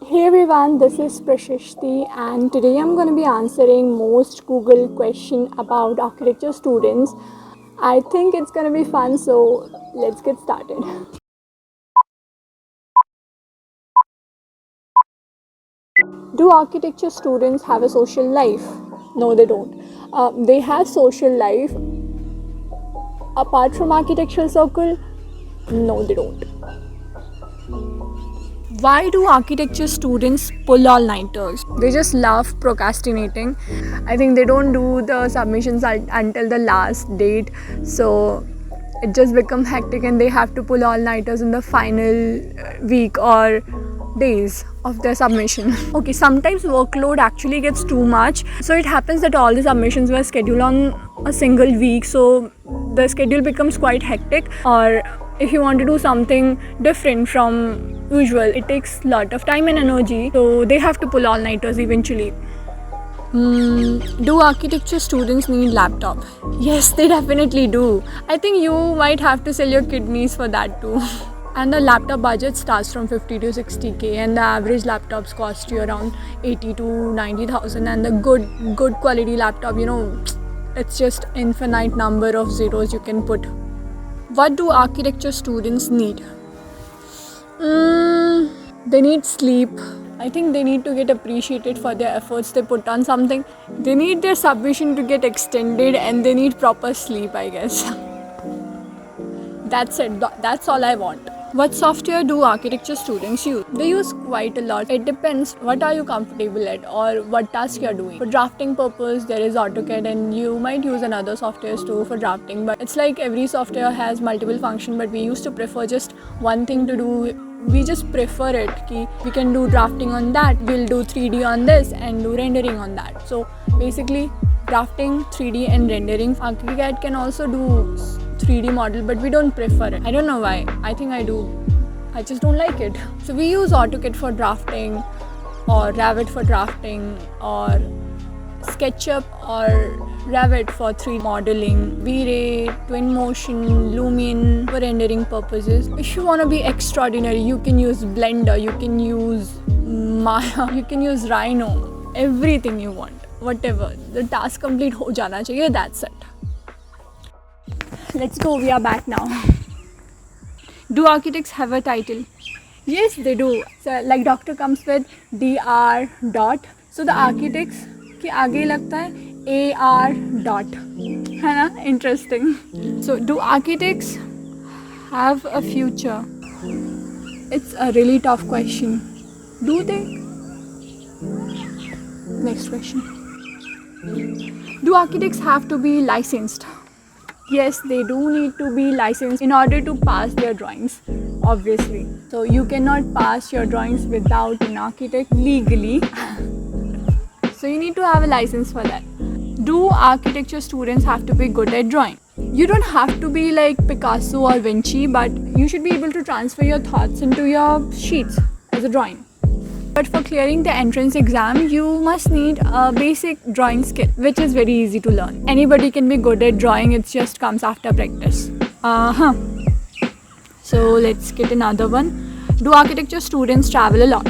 Hey everyone, this is Prashishti and today I'm going to be answering most Google question about architecture students. I think it's going to be fun, so let's get started. Do architecture students have a social life? No, they don't. They have social life apart from architectural circle. No, they don't. Why do architecture students pull all-nighters? They just love procrastinating. I think they don't do the submissions until the last date, so it just becomes hectic and they have to pull all-nighters in the final week or days of their submission. Okay, sometimes workload actually gets too much, so it happens that all the submissions were scheduled on a single week, so the schedule becomes quite hectic. Or if you want to do something different from usual, it takes a lot of time and energy, so they have to pull all-nighters eventually. Do architecture students need laptop? Yes, they definitely do. I think you might have to sell your kidneys for that too. And the laptop budget starts from 50 to 60k, and the average laptops cost you around 80 to 90,000. And the good quality laptop, it's just infinite number of zeros you can put. What do architecture students need? They need sleep. I think they need to get appreciated for their efforts they put on something. They need their submission to get extended and they need proper sleep, I guess. That's it. That's all I want. What software do architecture students use? They use quite a lot. It depends what are you comfortable at or what task you're doing. For drafting purpose, there is AutoCAD and you might use another softwares too for drafting. But it's like every software has multiple functions, but we used to prefer just one thing to do. We just prefer it. We can do drafting on that, we'll do 3D on this and do rendering on that. So basically drafting, 3D and rendering. ArchiCAD can also do 3D model, but we don't prefer it. I don't know why. I think I do. I just don't like it. So we use AutoCAD for drafting or Revit for drafting or SketchUp or Revit for 3D modeling, V-Ray, Twinmotion, Lumion for rendering purposes. If you want to be extraordinary, you can use Blender, you can use Maya, you can use Rhino, everything you want, whatever. The task complete ho jana chahiye, that's it. Let's go, we are back now. Do architects have a title? Yes, they do. So like doctor comes with DR dot. So the architects के आगे लगता है AR dot, है ना? Interesting. So do architects have a future? It's a really tough question. Do they? Next question. Do architects have to be licensed? Yes, they do need to be licensed in order to pass their drawings, obviously. So you cannot pass your drawings without an architect legally. So you need to have a license for that. Do architecture students have to be good at drawing? You don't have to be like Picasso or Vinci, but you should be able to transfer your thoughts into your sheets as a drawing. But for clearing the entrance exam, you must need a basic drawing skill, which is very easy to learn. Anybody can be good at drawing, it just comes after practice. So let's get another one. Do architecture students travel a lot?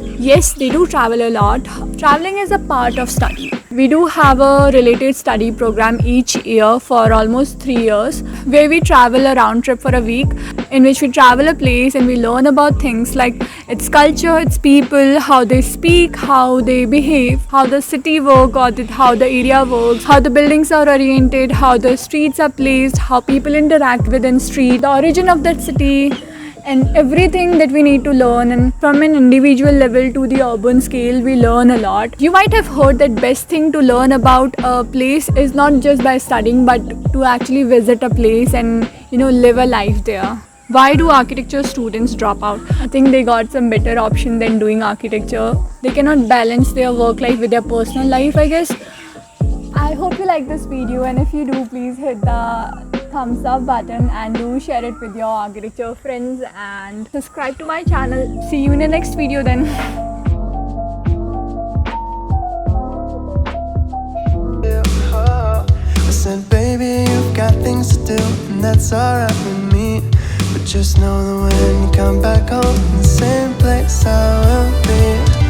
Yes, they do travel a lot. Traveling is a part of study. We do have a related study program each year for almost 3 years where we travel a round trip for a week in which we travel a place and we learn about things like its culture, its people, how they speak, how they behave, how the city works or how the area works, how the buildings are oriented, how the streets are placed, how people interact within street, the origin of that city, and everything that we need to learn. And from an individual level to the urban scale, we learn a lot. You might have heard that best thing to learn about a place is not just by studying, but to actually visit a place and live a life there. Why do architecture students drop out? I think they got some better option than doing architecture. They cannot balance their work life with their personal life, I guess. I hope you like this video, and if you do, please hit the thumbs up button and do share it with your architecture friends and subscribe to my channel. See you in the next video then. Listen, baby, you've got things to do, and that's alright with me. But just know that when you come back home in the same place, I will